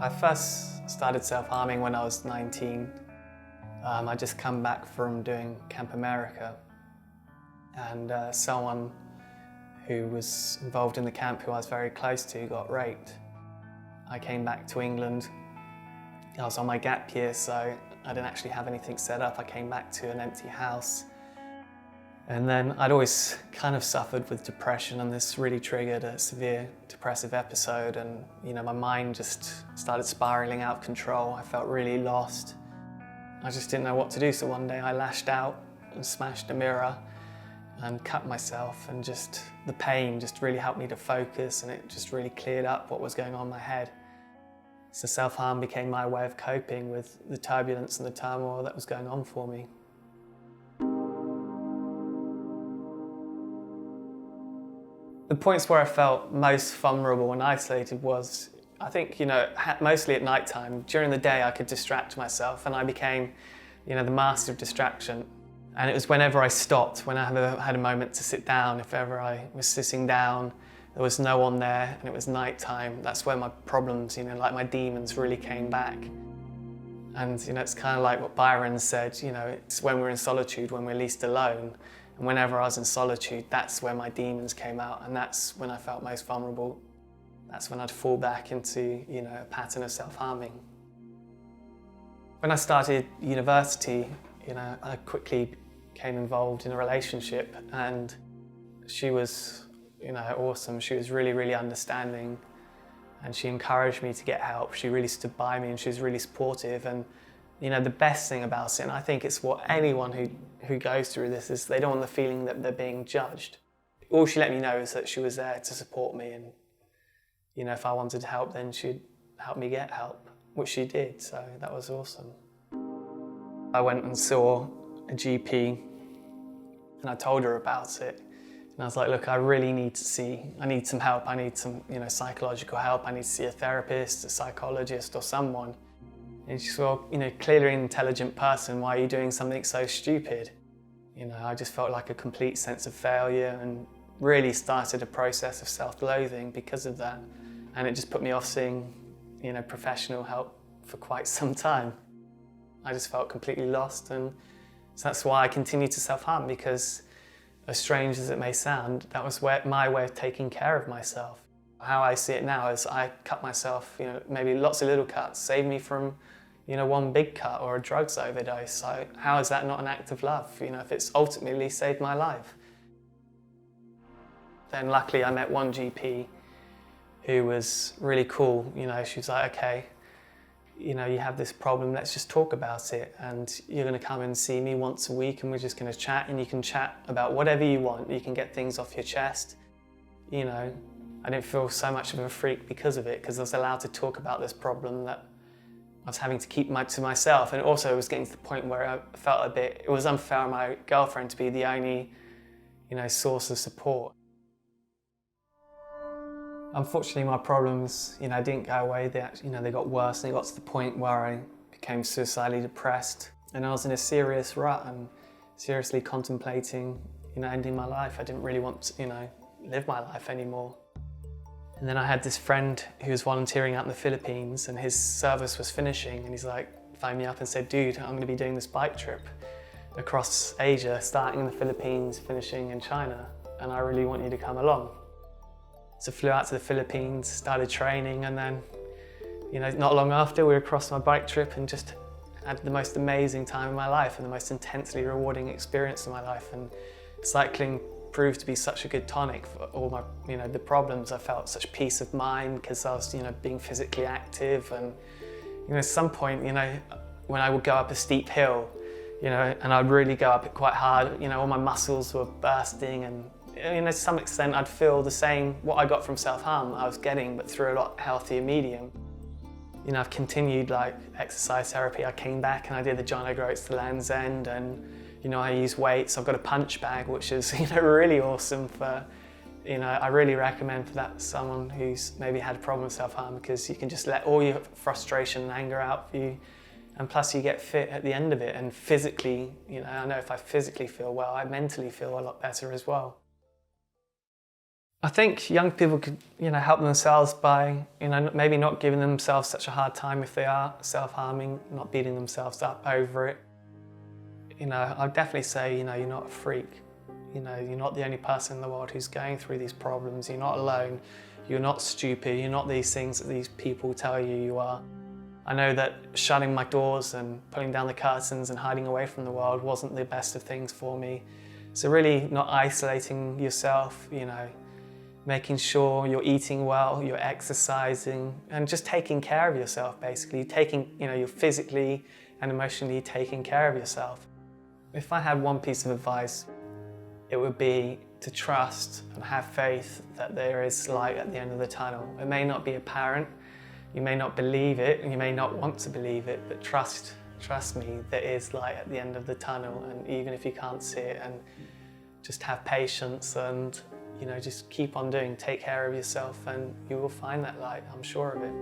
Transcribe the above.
I first started self-harming when I was 19. I'd just come back from doing Camp America, and someone who was involved in the camp who I was very close to got raped. I came back to England. I was on my gap year, so I didn't actually have anything set up. I came back to an empty house. And then I'd always kind of suffered with depression, and this really triggered a severe depressive episode, and my mind just started spiraling out of control. I felt really lost. I just didn't know what to do, so one day I lashed out and smashed a mirror and cut myself, and just the pain just really helped me to focus, and it just really cleared up what was going on in my head. So self-harm became my way of coping with the turbulence and the turmoil that was going on for me. The points where I felt most vulnerable and isolated was, I think, mostly at night time. During the day I could distract myself, and I became, the master of distraction. And it was whenever I stopped, when I had a moment to sit down, if ever I was sitting down, there was no one there and it was night time, that's where my problems, like my demons really came back. And it's kind of like what Byron said, it's when we're in solitude, when we're least alone. And whenever I was in solitude, that's where my demons came out, and that's when I felt most vulnerable. That's when I'd fall back into, a pattern of self-harming. When I started university, I quickly became involved in a relationship, and she was, awesome. She was really, really understanding, and she encouraged me to get help. She really stood by me, and she was really supportive. And the best thing about it, and I think it's what anyone who goes through this, is they don't want the feeling that they're being judged. All she let me know is that she was there to support me, and if I wanted help, then she'd help me get help, which she did, so that was awesome. I went and saw a GP, and I told her about it. And I was like, look, I really need I need some help. I need some, psychological help. I need to see a therapist, a psychologist, or someone. And she said, well, clearly an intelligent person, why are you doing something so stupid? I just felt like a complete sense of failure, and really started a process of self-loathing because of that. And it just put me off seeing, professional help for quite some time. I just felt completely lost, and so that's why I continued to self-harm, because as strange as it may sound, that was my way of taking care of myself. How I see it now is I cut myself, maybe lots of little cuts, save me from, one big cut or a drugs overdose. So how is that not an act of love, if it's ultimately saved my life? Then luckily I met one GP who was really cool. She was like, okay, you have this problem, let's just talk about it, and you're going to come and see me once a week, and we're just going to chat, and you can chat about whatever you want. You can get things off your chest. I didn't feel so much of a freak because of it, because I was allowed to talk about this problem that I was having to keep to myself. And also it was getting to the point where I felt it was unfair on my girlfriend to be the only, source of support. Unfortunately, my problems, didn't go away. They got worse, and they got to the point where I became suicidally depressed, and I was in a serious rut and seriously contemplating, ending my life. I didn't really want to, live my life anymore. And then I had this friend who was volunteering out in the Philippines, and his service was finishing, and he's like, phoned me up and said, dude, I'm going to be doing this bike trip across Asia, starting in the Philippines, finishing in China, and I really want you to come along. So I flew out to the Philippines, started training, and then, not long after, we were across my bike trip and just had the most amazing time of my life and the most intensely rewarding experience of my life. And cycling proved to be such a good tonic for all my, the problems. I felt such peace of mind because I was, being physically active. And, at some point, when I would go up a steep hill, and I'd really go up it quite hard, all my muscles were bursting, and to some extent I'd feel the same, what I got from self-harm I was getting, but through a lot healthier medium. I've continued exercise therapy. I came back and I did the John O'Groats to Land's End, and I use weights. I've got a punch bag, which is really awesome for, I really recommend for someone who's maybe had a problem with self-harm, because you can just let all your frustration and anger out for you, and plus you get fit at the end of it. And physically, I know if I physically feel well, I mentally feel a lot better as well. I think young people could, help themselves by, maybe not giving themselves such a hard time if they are self-harming, not beating themselves up over it. I'd definitely say, you're not a freak. You're not the only person in the world who's going through these problems. You're not alone. You're not stupid. You're not these things that these people tell you are. I know that shutting my doors and pulling down the curtains and hiding away from the world wasn't the best of things for me. So really not isolating yourself, making sure you're eating well, you're exercising, and just taking care of yourself, basically. You're physically and emotionally taking care of yourself. If I had one piece of advice, it would be to trust and have faith that there is light at the end of the tunnel. It may not be apparent, you may not believe it, and you may not want to believe it, but trust me, there is light at the end of the tunnel, and even if you can't see it, and just have patience and just keep on doing, take care of yourself, and you will find that light, I'm sure of it.